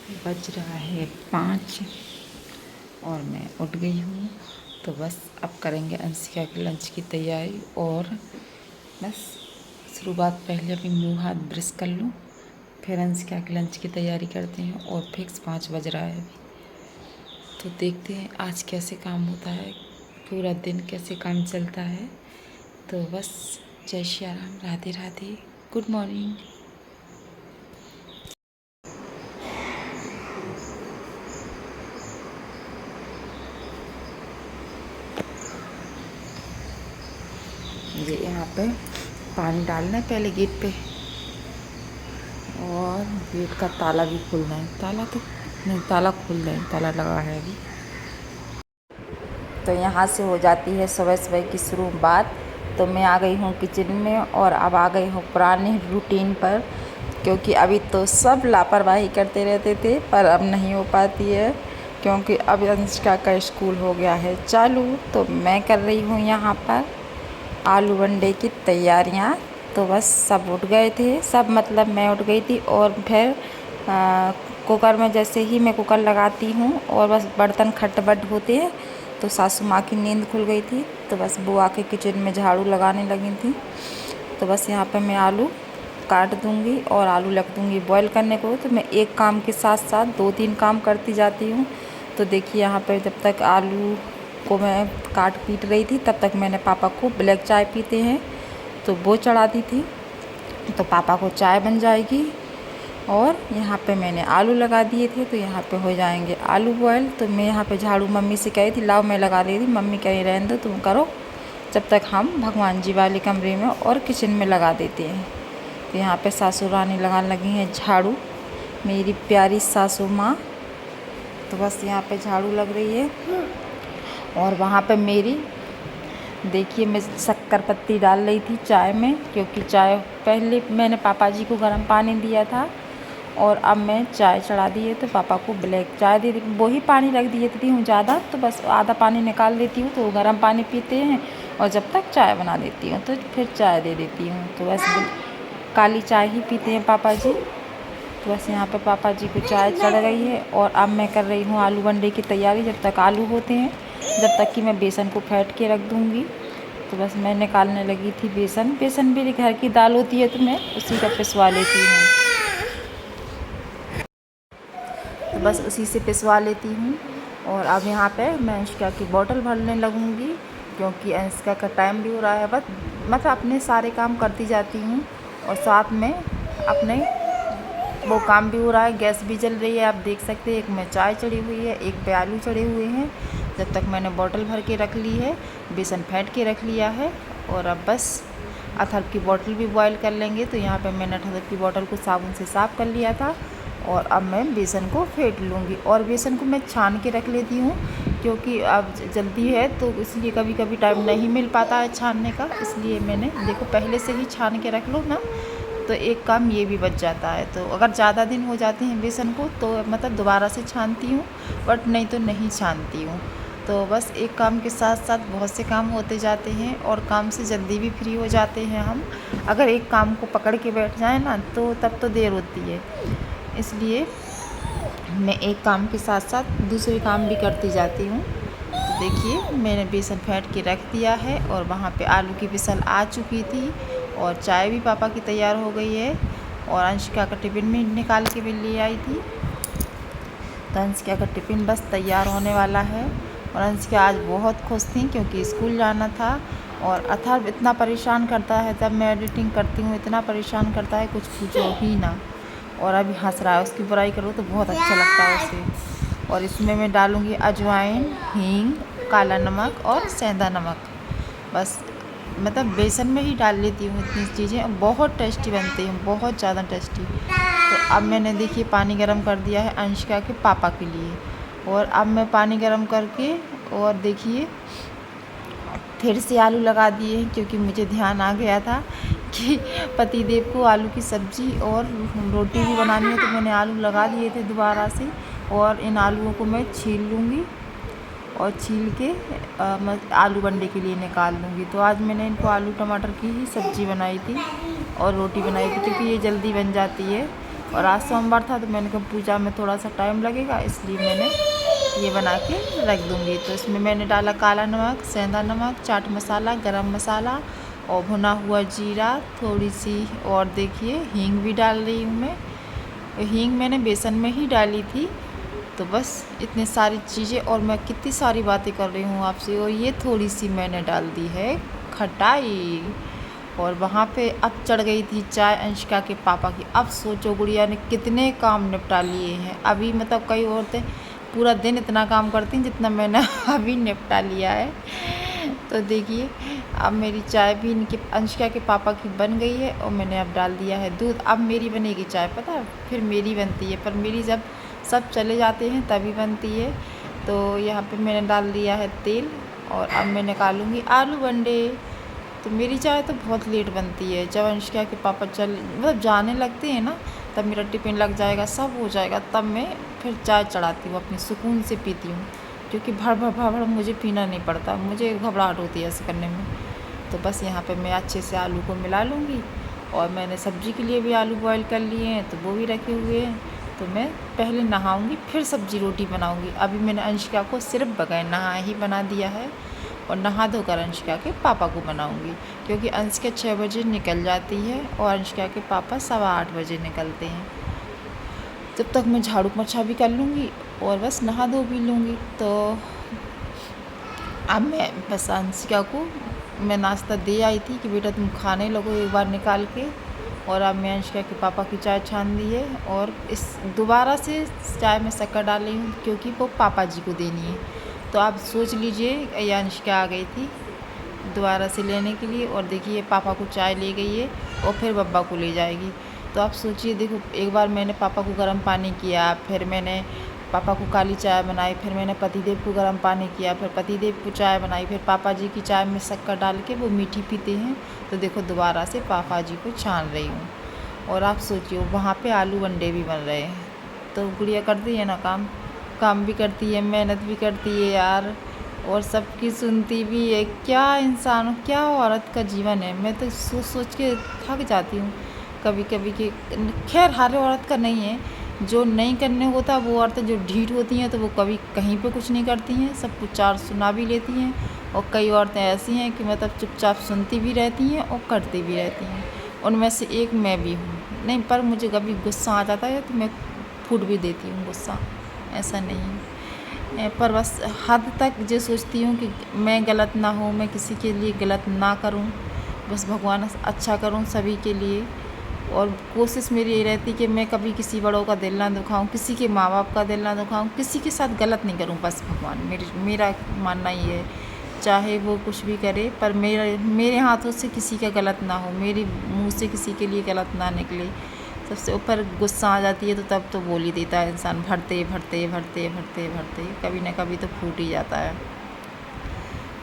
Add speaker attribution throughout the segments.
Speaker 1: बज रहा है 5 और मैं उठ गई हूँ। तो बस अब करेंगे अंशिका के लंच की तैयारी और बस शुरुआत पहले अपनी मुँह हाथ ब्रश कर लूँ, फिर अंशिका के लंच की तैयारी करते हैं और फिक्स 5 बज रहा है अभी। तो देखते हैं आज कैसे काम होता है, पूरा दिन कैसे काम चलता है। तो बस जय श्री राम, राधे राधे, गुड मॉर्निंग। ये यहाँ पे पानी डालना है पहले गेट पे, और गेट का ताला भी खोलना है। ताला तो नहीं, ताला खोल रहे हैं, ताला लगा है अभी। तो यहाँ से हो जाती है सुबह सुबह की शुरुआत। तो मैं आ गई हूँ किचन में और अब आ गई हूँ पुरानी रूटीन पर, क्योंकि अभी तो सब लापरवाही करते रहते थे पर अब नहीं हो पाती है, क्योंकि अब अंशिका का स्कूल हो गया है चालू। तो मैं कर रही हूँ यहाँ पर आलू वनडे की तैयारियाँ। तो बस सब उठ गए थे, सब मतलब मैं उठ गई थी और फिर कुकर में जैसे ही मैं कुकर लगाती हूँ और बस बर्तन खटबट होते हैं तो सासू माँ की नींद खुल गई थी। तो बस वो आके किचन में झाड़ू लगाने लगी थी। तो बस यहाँ पे मैं आलू काट दूँगी और आलू रख दूँगी बॉईल करने को। तो मैं एक काम के साथ साथ 2-3 काम करती जाती हूँ। तो देखिए यहाँ पर जब तक आलू को मैं काट पीट रही थी तब तक मैंने पापा को ब्लैक चाय पीते हैं तो वो चढ़ा दी थी, तो पापा को चाय बन जाएगी। और यहाँ पे मैंने आलू लगा दिए थे तो यहाँ पे हो जाएंगे आलू बॉयल। तो मैं यहाँ पे झाड़ू मम्मी से कही थी लाओ मैं लगा रही थी, मम्मी कही रहने दो तुम करो, जब तक हम भगवान जी वाले कमरे में और किचन में लगा देते हैं। तो यहाँ पे सासू रानी लगाने लगी हैं झाड़ू, मेरी प्यारी सासू माँ। तो बस यहाँ पे झाड़ू लग रही है और वहाँ पे मेरी देखिए मैं शक्कर पत्ती डाल रही थी चाय में, क्योंकि चाय पहले मैंने पापा जी को गर्म पानी दिया था और अब मैं चाय चढ़ा दी है। तो पापा को ब्लैक चाय दे दी, वही पानी रख दिए देती हूँ ज़्यादा, तो बस आधा पानी निकाल देती हूँ तो वो गर्म पानी पीते हैं और जब तक चाय बना देती हूँ तो फिर चाय दे देती हूँ। तो बस काली चाय ही पीते हैं पापा जी। तो बस यहाँ पर पापा जी को चाय चढ़ गई है और अब मैं कर रही हूँ आलू वनडे की तैयारी। जब तक आलू होते हैं जब तक कि मैं बेसन को फेंट के रख दूँगी। तो बस मैं निकालने लगी थी बेसन मेरे घर की दाल होती है तो मैं उसी का पिसवा लेती हूँ। तो बस उसी से पिसवा लेती हूँ। और अब यहाँ पे मैं अंशिका की बोतल भरने लगूँगी, क्योंकि अंशिका का टाइम भी हो रहा है। बस मतलब अपने सारे काम करती जाती हूँ और साथ में अपने वो काम भी हो रहा है। गैस भी जल रही है, आप देख सकते हैं। एक में चाय चढ़ी हुई है, एक पे आलू चढ़े हुए हैं। जब तक मैंने बोतल भर के रख ली है, बेसन फेंट के रख लिया है और अब बस अथर्व की बोतल भी बॉईल कर लेंगे। तो यहाँ पे मैंने अथर्व की बोतल को साबुन से साफ़ कर लिया था और अब मैं बेसन को फेंट लूँगी। और बेसन को मैं छान के रख लेती हूँ, क्योंकि अब जल्दी है तो इसलिए कभी कभी टाइम नहीं मिल पाता है छानने का, इसलिए मैंने देखो पहले से ही छान के रख लो ना, तो एक काम ये भी बच जाता है। तो अगर ज़्यादा दिन हो जाते हैं बेसन को तो मतलब दोबारा से छानती हूँ, बट नहीं तो नहीं छानती हूँ। तो बस एक काम के साथ साथ बहुत से काम होते जाते हैं और काम से जल्दी भी फ्री हो जाते हैं हम। अगर एक काम को पकड़ के बैठ जाए ना तो तब तो देर होती है, इसलिए मैं एक काम के साथ साथ दूसरे काम भी करती जाती हूँ। तो देखिए मैंने बेसन फेंट के रख दिया है और वहाँ पे आलू की विसल आ चुकी थी और चाय भी पापा की तैयार हो गई है और अंशिका का टिफ़िन भी निकाल के भी ले आई थी। तो अंशिका का टिफ़िन बस तैयार होने वाला है और अंशिका आज बहुत खुश थी क्योंकि स्कूल जाना था। और अथर्व इतना परेशान करता है, जब मैं एडिटिंग करती हूँ इतना परेशान करता है कुछ पूछो ही ना। और अभी हंस रहा है, उसकी बुराई करो तो बहुत अच्छा लगता है उसे। और इसमें मैं डालूँगी अजवाइन, हींग, काला नमक और सेंधा नमक। बस मतलब बेसन में ही डाल लेती हूँ इतनी चीज़ें, बहुत टेस्टी बनती हैं, बहुत ज़्यादा टेस्टी। तो अब मैंने देखिए पानी गर्म कर दिया है अंशिका के पापा के लिए। और अब मैं पानी गर्म करके और देखिए फिर से आलू लगा दिए हैं, क्योंकि मुझे ध्यान आ गया था कि पतिदेव को आलू की सब्ज़ी और रोटी भी बनानी है, तो मैंने आलू लगा दिए थे दोबारा से। और इन आलूओं को मैं छील लूँगी और छील के मैं आलू वनडे के लिए निकाल लूँगी। तो आज मैंने इनको आलू टमाटर की ही सब्ज़ी बनाई थी और रोटी बनाई थी, क्योंकि ये जल्दी बन जाती है। और आज सोमवार था तो मैंने कहा पूजा में थोड़ा सा टाइम लगेगा, इसलिए मैंने ये बना के रख दूँगी। तो इसमें मैंने डाला काला नमक, सेंधा नमक, चाट मसाला, गरम मसाला और भुना हुआ जीरा, थोड़ी सी और देखिए हींग भी डाल रही हूँ मैं। हींग मैंने बेसन में ही डाली थी। तो बस इतनी सारी चीज़ें, और मैं कितनी सारी बातें कर रही हूँ आपसे। और ये थोड़ी सी मैंने डाल दी है खटाई। और वहाँ पे अब चढ़ गई थी चाय अंशिका के पापा की। अब सोचो गुड़िया ने कितने काम निपटा लिए हैं अभी, मतलब कई औरतें पूरा दिन इतना काम करती हैं जितना मैंने अभी निपटा लिया है। तो देखिए अब मेरी चाय भी इनके अंशिका के पापा की बन गई है और मैंने अब डाल दिया है दूध। अब मेरी बनेगी चाय, पता है फिर मेरी बनती है, पर मेरी जब सब चले जाते हैं तभी बनती है। तो यहाँ पे मैंने डाल दिया है तेल और अब मैं निकालूंगी आलू बंडे। तो मेरी चाय तो बहुत लेट बनती है, जब अंशिका के पापा मतलब जाने लगते हैं ना, तब मेरा टिफ़िन लग जाएगा, सब हो जाएगा, तब मैं फिर चाय चढ़ाती हूँ, अपनी सुकून से पीती हूँ। क्योंकि भड़ भड़ भड़ भड़ मुझे पीना नहीं पड़ता, मुझे घबराहट होती है ऐसे करने में। तो बस यहाँ पे मैं अच्छे से आलू को मिला लूँगी। और मैंने सब्ज़ी के लिए भी आलू बॉयल कर लिए हैं, तो वो भी रखे हुए हैं। तो मैं पहले नहाऊंगी फिर सब्ज़ी रोटी बनाऊंगी। अभी मैंने अंशिका को सिर्फ बगैर नहाए ही बना दिया है और नहा धोकर अंशिका के पापा को बनाऊंगी, क्योंकि अंशिका 6 बजे निकल जाती है और अंशिका के पापा 8:15 बजे निकलते हैं। जब तक मैं झाड़ू पोछा भी कर लूँगी और बस नहा धो भी लूँगी। तो अब मैं बस अंशिका को मैं नाश्ता दे आई थी कि बेटा तुम खाने लगो एक बार निकाल के। और अब मैं अंशिका के पापा की चाय छान दी है और इस दोबारा से चाय में शक्कर डाल रही हूँ, क्योंकि वो पापा जी को देनी है। तो आप सोच लीजिए ये अंशिका आ गई थी दोबारा से लेने के लिए, और देखिए पापा को चाय ले गई है और फिर बब्बा को ले जाएगी। तो आप सोचिए, देखो एक बार मैंने पापा को गर्म पानी किया, फिर मैंने पापा को काली चाय बनाई, फिर मैंने पतिदेव को गर्म पानी किया, फिर पतिदेव को चाय बनाई, फिर पापा जी की चाय में शक्कर डाल के वो मीठी पीते हैं। तो देखो दोबारा से पापा जी को छान रही हूँ। और आप सोचिए वहाँ पे आलू बंडे भी बन रहे हैं। तो गुड़िया करती है ना काम भी करती है, मेहनत भी करती है यार, और सबकी सुनती भी है। क्या इंसान, क्या औरत का जीवन है। मैं तो सोच सोच के थक जाती हूँ कभी कभी कि खैर हर औरत का नहीं है, जो नहीं करने होता वो औरतें जो ढीठ होती हैं तो वो कभी कहीं पे कुछ नहीं करती हैं, सब कुछ चार सुना भी लेती हैं। और कई औरतें ऐसी हैं कि मतलब चुपचाप सुनती भी रहती हैं और करती भी रहती हैं। उनमें से एक मैं भी हूँ। नहीं, पर मुझे कभी गुस्सा आ जाता है तो मैं फूट भी देती हूँ गुस्सा, ऐसा नहीं है। पर बस हद तक जो सोचती हूँ कि मैं गलत ना हूँ, मैं किसी के लिए गलत ना करूँ, बस भगवान अच्छा करूँ सभी के लिए। और कोशिश मेरी ये रहती कि मैं कभी किसी बड़ों का दिल ना दुखाऊं, किसी के माँ बाप का दिल ना दुखाऊं, किसी के साथ गलत नहीं करूं। बस भगवान मेरा मानना ये है, चाहे वो कुछ भी करे पर मेरे हाथों से किसी का गलत ना हो, मेरे मुंह से किसी के लिए गलत ना निकले। सबसे ऊपर गुस्सा आ जाती है तो तब तो बोल ही देता है इंसान, भरते भरते भरते भरते भरते कभी ना कभी तो फूट ही जाता है।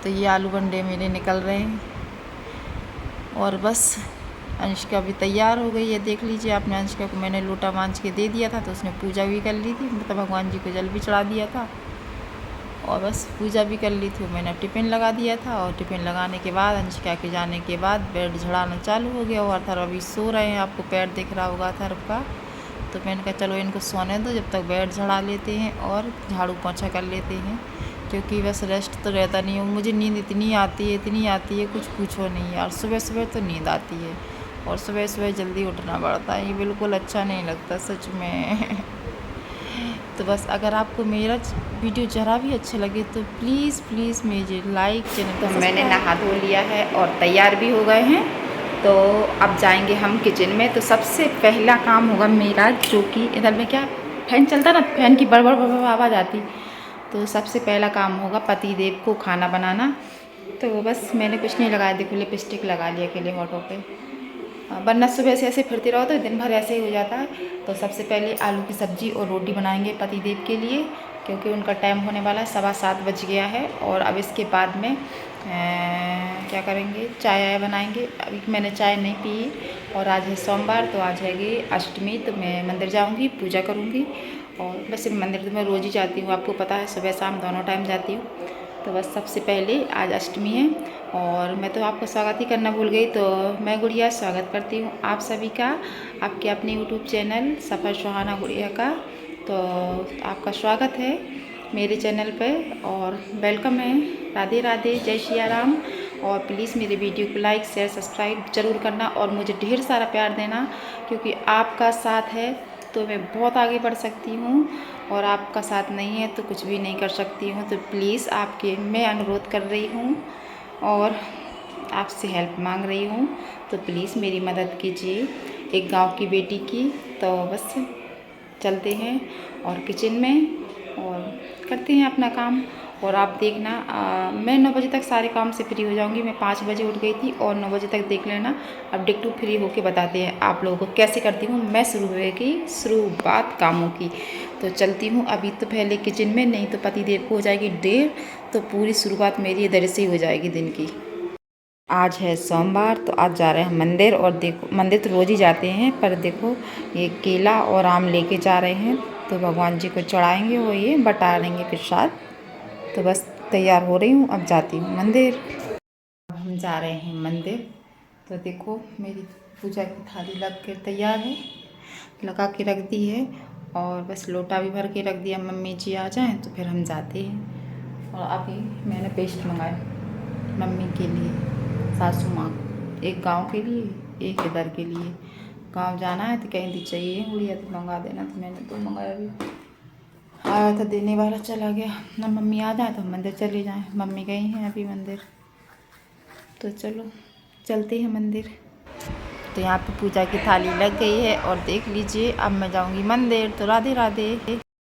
Speaker 1: तो ये आलू बंडे मेरे निकल रहे हैं और बस अंशिका भी तैयार हो गई है। देख लीजिए आपने, अंशिका को मैंने लोटा मांझ के दे दिया था तो उसने पूजा भी कर ली थी, मतलब भगवान जी को जल भी चढ़ा दिया था और बस पूजा भी कर ली थी। मैंने टिफ़िन लगा दिया था और टिफ़िन लगाने के बाद अंशिका के जाने के बाद बेड झड़ाना चालू हो गया। और अथर्व अभी सो रहे हैं, आपको पैर दिख रहा होगा अथर्व का। तो मैंने कहा चलो इनको सोने दो, जब तक बेड झड़ा लेते हैं और झाड़ू पोछा कर लेते हैं, क्योंकि बस रेस्ट तो रहता नहीं है। मुझे नींद इतनी आती है कुछ पूछो नहीं यार। सुबह सुबह तो नींद आती है और सुबह सुबह जल्दी उठना पड़ता है, ये बिल्कुल अच्छा नहीं लगता सच में। तो बस अगर आपको मेरा वीडियो ज़रा भी अच्छा लगे तो प्लीज़ प्लीज़ मुझे लाइक चैनल। तो मैंने नहा धो लिया है और तैयार भी हो गए हैं, तो अब जाएंगे हम किचन में। तो सबसे पहला काम होगा मेरा, जो कि इधर में क्या फैन चलता ना, फैन की बड़ बड़ आवाज़ आती, तो सबसे पहला काम होगा पतिदेव को खाना बनाना। तो बस मैंने कुछ नहीं लगाया, देखो लिपस्टिक लगा लिया अकेले होठों पे, वरना सुबह से ऐसे फिरती रहो तो दिन भर ऐसे ही हो जाता है। तो सबसे पहले आलू की सब्ज़ी और रोटी बनाएंगे पतिदेव के लिए, क्योंकि उनका टाइम होने वाला है, 7:15 बज गया है। और अब इसके बाद में क्या करेंगे, चाय बनाएंगे। अभी मैंने चाय नहीं पी और आज है सोमवार, तो आज है अष्टमी, तो मैं मंदिर जाऊंगी, पूजा करूंगी। और वैसे मंदिर तो मैं रोज़ ही जाती हूँ, आपको पता है, सुबह शाम दोनों टाइम जाती हूँ। तो बस सबसे पहले आज अष्टमी है और मैं तो आपका स्वागत ही करना भूल गई, तो मैं गुड़िया स्वागत करती हूँ आप सभी का आपके अपने यूट्यूब चैनल सफ़र सुहाना गुड़िया का। तो आपका स्वागत है मेरे चैनल पे और वेलकम है। राधे राधे, जय सिया राम। और प्लीज़ मेरे वीडियो को लाइक शेयर सब्सक्राइब ज़रूर करना और मुझे ढेर सारा प्यार देना, क्योंकि आपका साथ है तो मैं बहुत आगे बढ़ सकती हूँ, और आपका साथ नहीं है तो कुछ भी नहीं कर सकती हूँ। तो प्लीज़ आपके मैं अनुरोध कर रही हूँ और आपसे हेल्प मांग रही हूँ, तो प्लीज़ मेरी मदद कीजिए एक गांव की बेटी की। तो बस चलते हैं और किचन में और करते हैं अपना काम। और आप देखना मैं 9 बजे तक सारे काम से फ्री हो जाऊंगी। मैं 5 बजे उठ गई थी और 9 बजे तक देख लेना। अब डे 2 फ्री होके बताते हैं आप लोगों को कैसे करती हूँ मैं शुरुआत कामों की। तो चलती हूँ अभी तो पहले किचन में, नहीं तो पति देव को हो जाएगी देर, तो पूरी शुरुआत मेरी इधर से ही हो जाएगी दिन की। आज है सोमवार, तो आज जा रहे हैं मंदिर। और देखो मंदिर तो रोज़ ही जाते हैं, पर देखो ये केला और आम लेके जा रहे हैं, तो भगवान जी को चढ़ाएंगे, वो ये बटा लेंगे प्रसाद। तो बस तैयार हो रही हूँ, अब जाती हूँ मंदिर। अब हम जा रहे हैं मंदिर। तो देखो मेरी पूजा की थाली लग कर तैयार है, लगा के रख दी है, और बस लोटा भी भर के रख दिया। मम्मी जी आ जाएं तो फिर हम जाते हैं। और अभी मैंने पेस्ट मंगाया मम्मी के लिए, सासू माँ, एक गांव के लिए एक इधर के लिए। गांव जाना है तो कहीं दी चाहिए गुड़िया, तो मंगा देना। तो मैंने तो मंगाया, भी आया था देने वाला चला गया ना। मम्मी आ जाए तो हम मंदिर चले जाएं, मम्मी गई हैं अभी मंदिर। तो चलो चलते हैं मंदिर। तो यहाँ पे पूजा की थाली लग गई है और देख लीजिए अब मैं जाऊँगी मंदिर। तो राधे राधे।